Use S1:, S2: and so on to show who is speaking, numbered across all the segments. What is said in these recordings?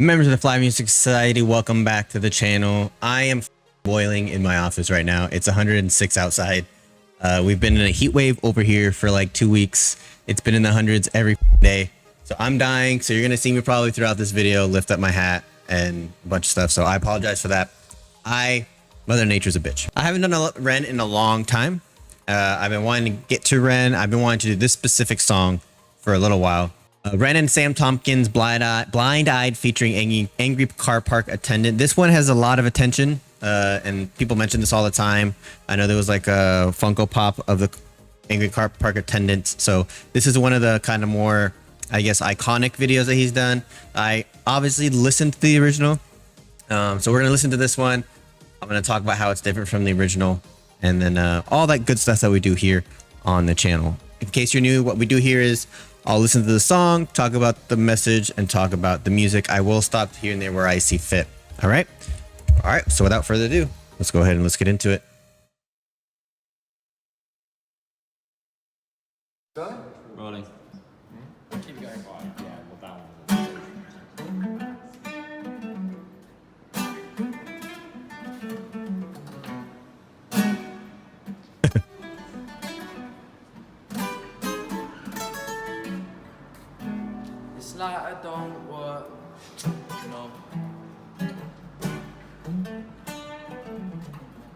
S1: Members of the Fly Music Society, welcome back to the channel. I am boiling in my office right now. It's 106 outside. We've been in a heat wave over here for like 2 weeks. It's been in the hundreds every day. So I'm dying. So you're going to see me probably throughout this video lift up my hat and a bunch of stuff. So I apologize for that. Mother Nature's a bitch. I haven't done a Ren in a long time. I've been wanting to get to Ren. I've been wanting to do this specific song for a little while. Ren and Sam Tompkins, Blind Eyed, featuring Angry Car Park Attendant. This one has a lot of attention, and people mention this all the time. I know there was like a Funko Pop of the Angry Car Park Attendant. So this is one of the kind of more, I guess, iconic videos that he's done. I obviously listened to the original. So we're going to listen to this one. I'm going to talk about how it's different from the original, and then all that good stuff that we do here on the channel. In case you're new, what we do here is I'll listen to the song, talk about the message, and talk about the music. I will stop here and there where I see fit. All right? All right. So without further ado, let's go ahead and let's get into it.
S2: Rolling. Keep going. Yeah, well, down. It's like I don't work, no.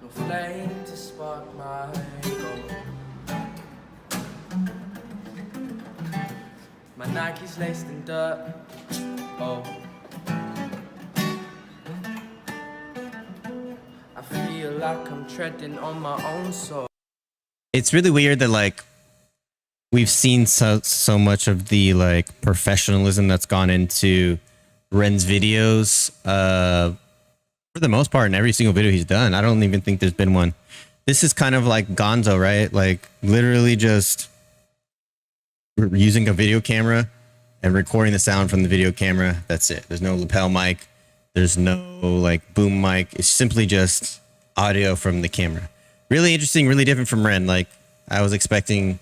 S2: No flame to spark my goal. My Nike's laced in dirt, oh. I feel like I'm treading on my own soul.
S1: It's really weird that like we've seen so much of the like professionalism that's gone into Ren's videos for the most part in every single video he's done. I don't even think there's been one. This is kind of like Gonzo, right? Like literally just using a video camera and recording the sound from the video camera. That's it. There's no lapel mic. There's no like boom mic. It's simply just audio from the camera. Really interesting, really different from Ren. Like I was expecting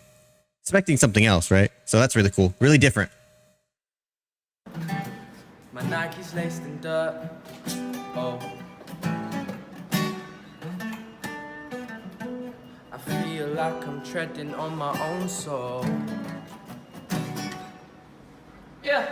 S1: something else, right? So that's really cool. Really different.
S2: My Nike's laced in dirt, oh. I feel like I'm treading on my own soul. Yeah.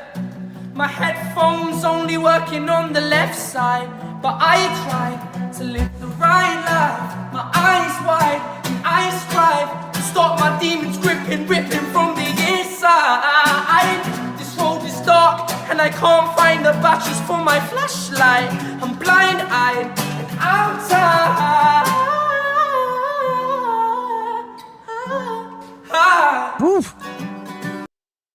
S2: My headphones only working on the left side, but I try to live the right life. My eyes wide and I strive to stop my demons ripping from the inside. This road is dark and I can't find the batteries for my flashlight. I'm blind-eyed and I'm tired.
S1: Woo.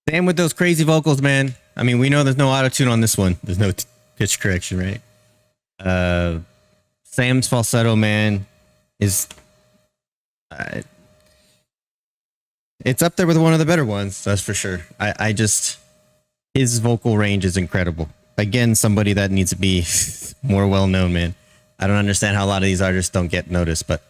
S1: Sam with those crazy vocals, man. I mean, we know there's no auto-tune on this one. There's no pitch correction, right? Sam's falsetto, man, is it's up there with one of the better ones, that's for sure. I just, his vocal range is incredible. Again, somebody that needs to be more well-known, man. I don't understand how a lot of these artists don't get noticed, but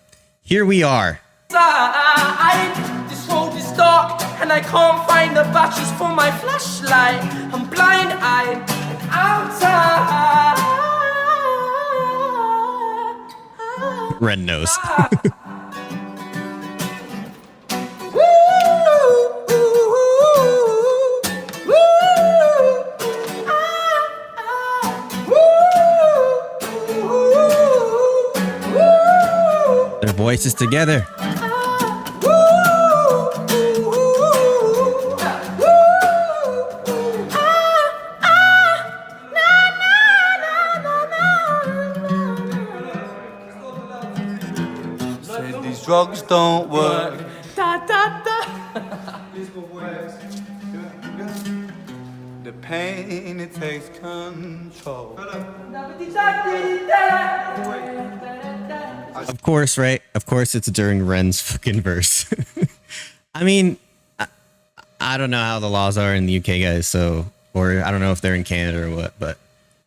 S1: here we are.
S2: This road is dark and I can't find the batteries for my flashlight. I'm blind-eyed and I'm tired.
S1: Ren knows. Their voices together.
S3: Said these drugs don't work.
S2: Da, da, da.
S3: The pain, it takes control.
S1: Of course, right? Of course it's during Ren's fucking verse. I mean, I don't know how the laws are in the UK, guys, so, or I don't know if they're in Canada or what, but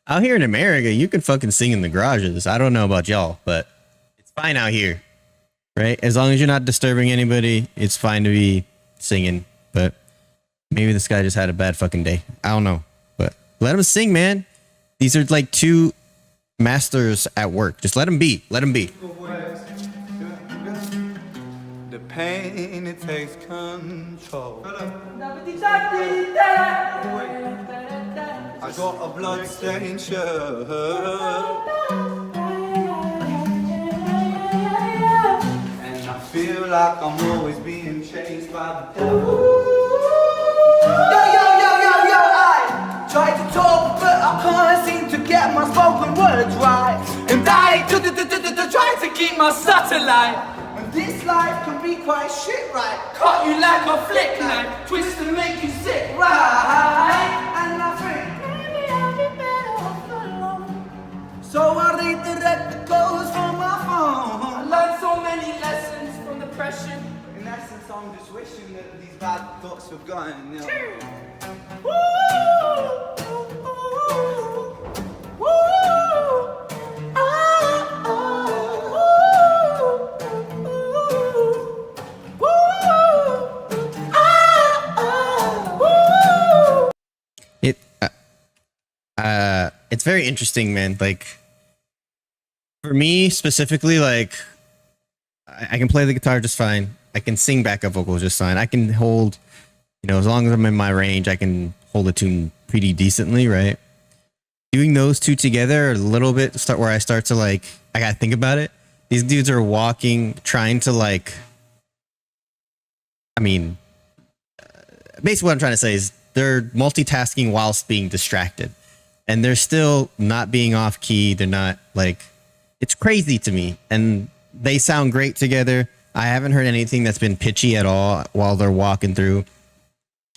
S1: out here in America, you can fucking sing in the garages. I don't know about y'all, but it's fine out here, right? As long as you're not disturbing anybody, it's fine to be singing, but maybe this guy just had a bad fucking day. I don't know, but let him sing, man. These are like two masters at work. Just let them be. Let them be.
S3: The pain, it takes control. I got a blood-stained shirt, and I feel like I'm always being chased by the devil. I try to talk, but I can't seem to get my spoken words right.
S2: And I try to keep my satellite.
S3: And this life can be quite shit, right?
S2: Cut you like a flick knife, twist and make you sick, right?
S3: And I think,
S2: Maybe I'll be better off alone.
S3: so I read the record goes from my
S2: I
S3: phone.
S2: learned so many lessons from depression.
S3: In essence, I'm just wishing that these bad thoughts were gone, you know.
S1: It's very interesting, man. Like for me specifically, like I can play the guitar just fine. I can sing backup vocals just fine. I can hold, you know, as long as I'm in my range, I can hold a tune pretty decently, right? Doing those two together a little bit start where I start to like, I gotta think about it. These dudes are walking, trying to like, I mean, basically what I'm trying to say is they're multitasking whilst being distracted. And they're still not being off key. They're not like, it's crazy to me. And they sound great together. I haven't heard anything that's been pitchy at all while they're walking through.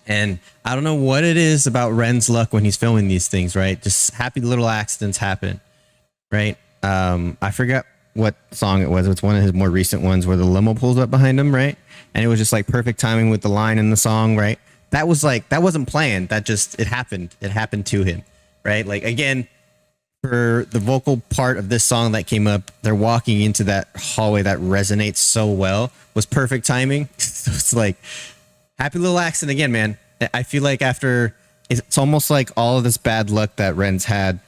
S1: And I don't know what it is about Ren's luck when he's filming these things, right? Just happy little accidents happen, right? I forgot what song it was. It's one of his more recent ones where the limo pulls up behind him, right? And it was just like perfect timing with the line in the song, right? That was like, that wasn't planned. That just, it happened. It happened to him, right? Like again, for the vocal part of this song that came up, they're walking into that hallway that resonates so well, was perfect timing. So it's like happy little accident again, man. I feel like after, it's almost like all of this bad luck that Ren's had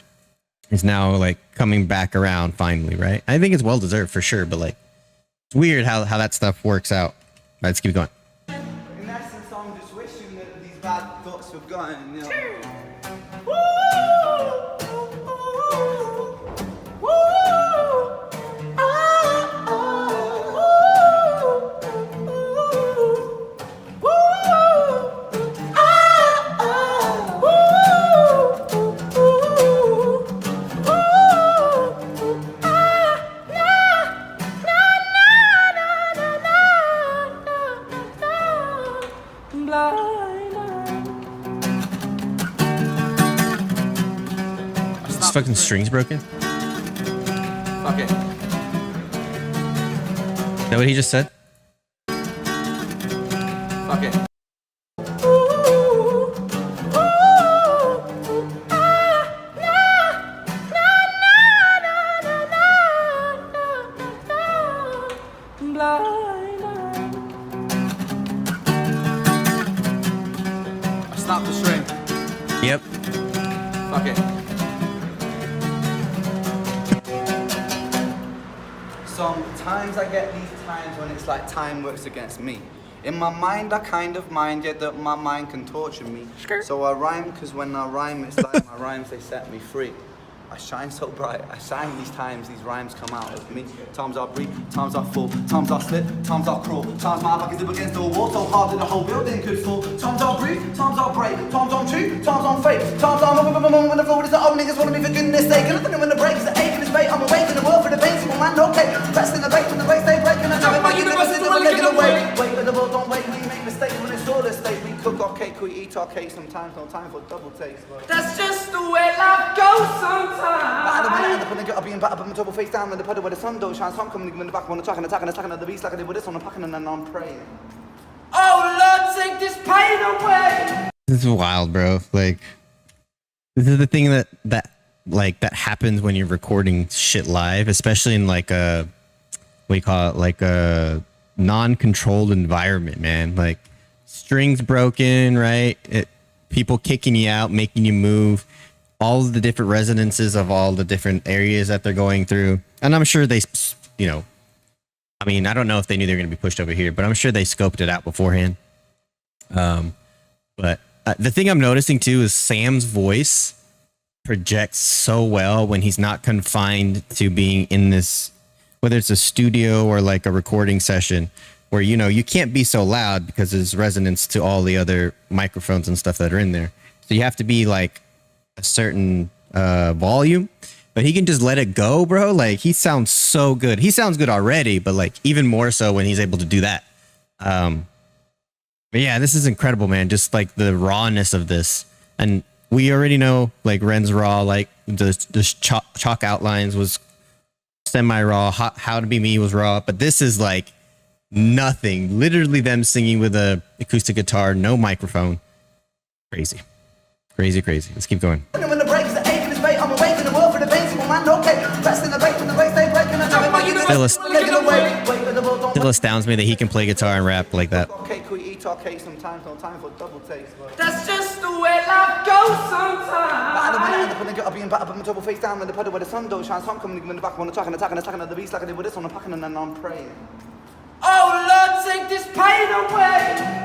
S1: is now like coming back around finally, right? I think it's well deserved for sure, but like it's weird how that stuff works out. Let's keep going.
S3: In essence, I'm just wishing that these bad thoughts were gone, you know.
S1: This fucking string's broken.
S3: Okay.
S1: Is that what he just said?
S3: Okay. I snapped the string.
S1: Yep.
S3: Okay. Sometimes I get these times when it's like time works against me. In my mind, I kind of mind, yet that my mind can torture me. So I rhyme, cause when I rhyme, it's like my rhymes, they set me free. I shine so bright, I shine these times, these rhymes come out of me. Times I breathe, times I fall, times I slip, times I crawl. Times my back is up against the wall, so hard that the whole building could fall. Times I breathe, times I break, times I'm true, times I'm fake. Times I'm when the floor is the old niggas wanna be for goodness sake. And nothing when the break is the ache and it's bait. I'm awake in the world for the pain, so man, okay. Rest in the break when the breaks they break. And I jump my universe is never getting away. Wait, but the world don't wait, we make mistakes when it's all a state. We cook our cake, we eat our cake, sometimes no time for double takes.
S2: That's just the way life goes sometimes.
S3: I'll be in battle, put my double face down in the puddle where the sun don't shine. So I'm coming in the back on the track and attacking the beast like I did with this one. I'm packing and then I'm praying.
S2: Oh Lord, take this pain away.
S1: This is wild, bro. Like, this is the thing that happens when you're recording shit live, especially in like a, what do you call it? Like a non-controlled environment, man. Like strings broken, right? People kicking you out, making you move. all the different resonances of all the different areas that they're going through. And I'm sure they, you know, I mean, I don't know if they knew they were going to be pushed over here, but I'm sure they scoped it out beforehand. But the thing I'm noticing too is Sam's voice projects so well when he's not confined to being in this, whether it's a studio or like a recording session where, you know, you can't be so loud because there's resonance to all the other microphones and stuff that are in there. So you have to be like a certain volume, but he can just let it go, bro. Like he sounds so good. He sounds good already, but like even more so when he's able to do that. But yeah, this is incredible, man. Just like the rawness of this. And we already know like Ren's raw, like the chalk outlines was semi-raw. How to Be Me was raw, but this is like nothing. Literally them singing with a acoustic guitar, no microphone. Crazy. Crazy, crazy. Let's keep going.
S3: When the brakes are aching, it's bait. I'm awake in the world for the base. Man, okay. Rest in the bait when the brakes they break. And
S1: Still astounds me that he can play guitar and rap like that.
S3: Okay, could we eat our cake sometimes? No time for double takes.
S2: That's just the way life goes sometimes.
S3: I'll be in battle, put my double face down with the pedal where the sun don't shine. So I'm coming in the back, I'm attacking at the beast like I did with this one. I'm packing and then I'm praying.
S2: Oh Lord, take this pain away.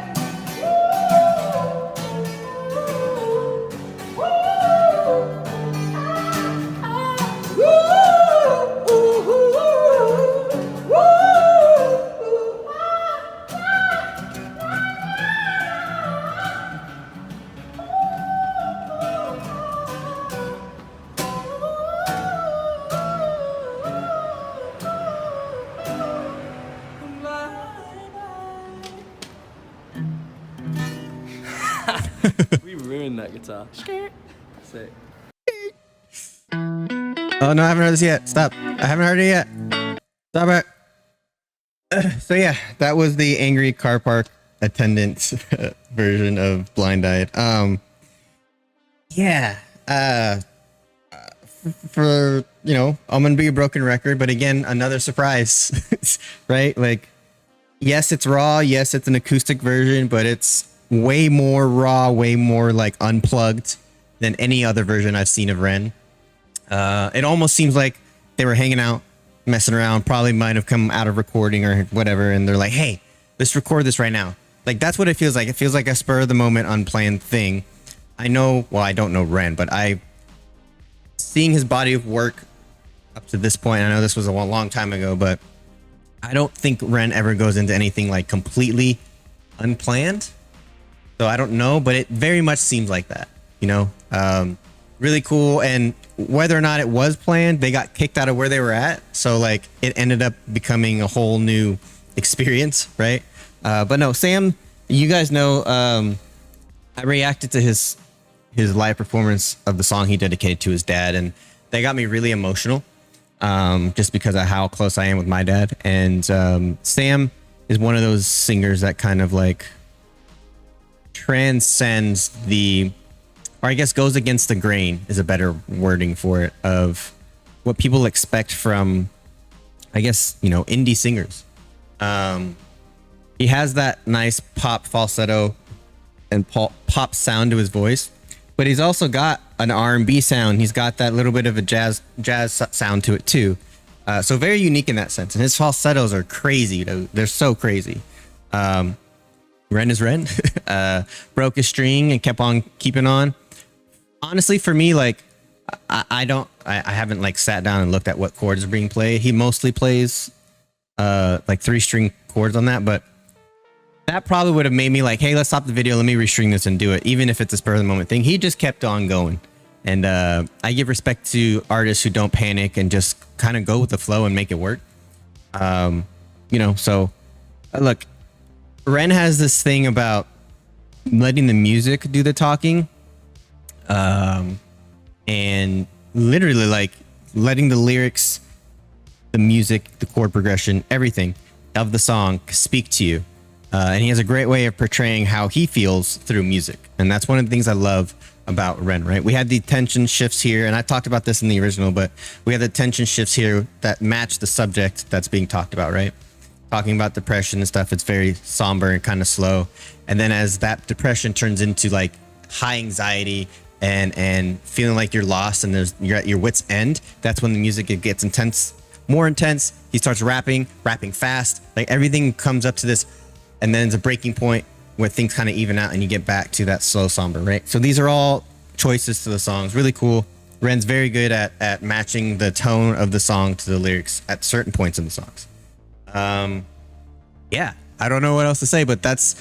S4: We ruined that guitar. Sick.
S1: Oh no, I haven't heard this yet. Stop. I haven't heard it yet. Stop it. So yeah, that was the angry car park attendant version of Blind Eyed. Yeah. For you know, I'm gonna be a broken record, but again, another surprise, right? Like, yes, it's raw. Yes, it's an acoustic version, but it's way more raw, way more like unplugged than any other version I've seen of Ren. It almost seems like they were hanging out, messing around, probably might have come out of recording or whatever, and they're like, hey, let's record this right now. Like, that's what it feels like. It feels like a spur of the moment, unplanned thing. I know, well, I don't know Ren, but seeing his body of work up to this point, I know this was a long time ago, but I don't think Ren ever goes into anything like completely unplanned. So I don't know, but it very much seems like that, you know. Really cool. And whether or not it was planned, they got kicked out of where they were at, so like it ended up becoming a whole new experience, right? But no, Sam, you guys know, I reacted to his live performance of the song he dedicated to his dad, and they got me really emotional, just because of how close I am with my dad. And Sam is one of those singers that kind of like transcends the, or I guess goes against the grain is a better wording for it, of what people expect from, I guess, you know, indie singers. He has that nice pop falsetto and pop sound to his voice, but he's also got an R&B sound. He's got that little bit of a jazz sound to it too. So very unique in that sense. And his falsettos are crazy. They're so crazy. Ren is Ren. Broke his string and kept on keeping on. Honestly, for me, like, I haven't like sat down and looked at what chords are being played. He mostly plays like 3-string chords on that, but that probably would have made me like, hey, let's stop the video, let me restring this and do it, even if it's a spur of the moment thing. He just kept on going. And I give respect to artists who don't panic and just kind of go with the flow and make it work. You know, so look, Ren has this thing about letting the music do the talking, and literally like letting the lyrics, the music, the chord progression, everything of the song speak to you. And he has a great way of portraying how he feels through music. And that's one of the things I love about Ren, right? We had the tension shifts here, and I talked about this in the original, but we have the tension shifts here that match the subject that's being talked about, right? Talking about depression and stuff, it's very somber and kind of slow. And then as that depression turns into like high anxiety and feeling like you're lost and you're at your wit's end, that's when the music it gets intense, more intense. He starts rapping fast, like everything comes up to this, and then it's a breaking point where things kind of even out and you get back to that slow somber, right? So these are all choices to the songs. Really cool. Ren's very good at matching the tone of the song to the lyrics at certain points in the songs. Yeah, I don't know what else to say, but that's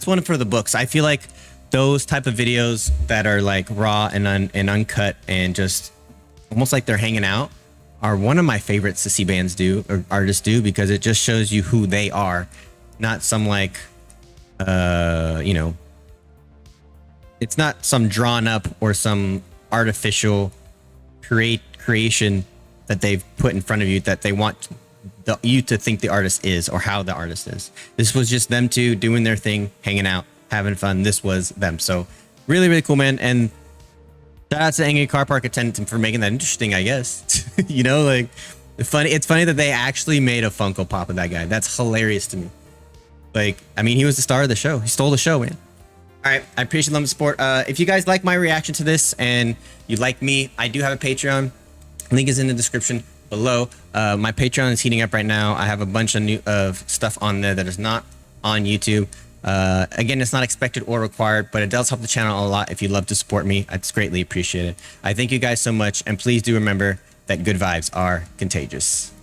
S1: one for the books. I feel like those type of videos that are like raw and uncut and just almost like they're hanging out are one of my favorites to see bands do or artists do, because it just shows you who they are, not some like you know, it's not some drawn up or some artificial creation that they've put in front of you that they want you to think the artist is or how the artist is. This was just them two doing their thing, hanging out, having fun. This was them. So really, really cool, man. And shout out to Angry Car Park Attendant for making that interesting, I guess. You know, like it's funny that they actually made a Funko Pop of that guy. That's hilarious to me. Like, I mean, he was the star of the show. He stole the show, man. All right, I appreciate the support. If you guys like my reaction to this and you like me, I do have a Patreon. Link is in the description below. My Patreon is heating up right now. I have a bunch of stuff on there that is not on YouTube. Again, it's not expected or required, but it does help the channel a lot. If you'd love to support me, it's greatly appreciated. I thank you guys so much, and please do remember that good vibes are contagious.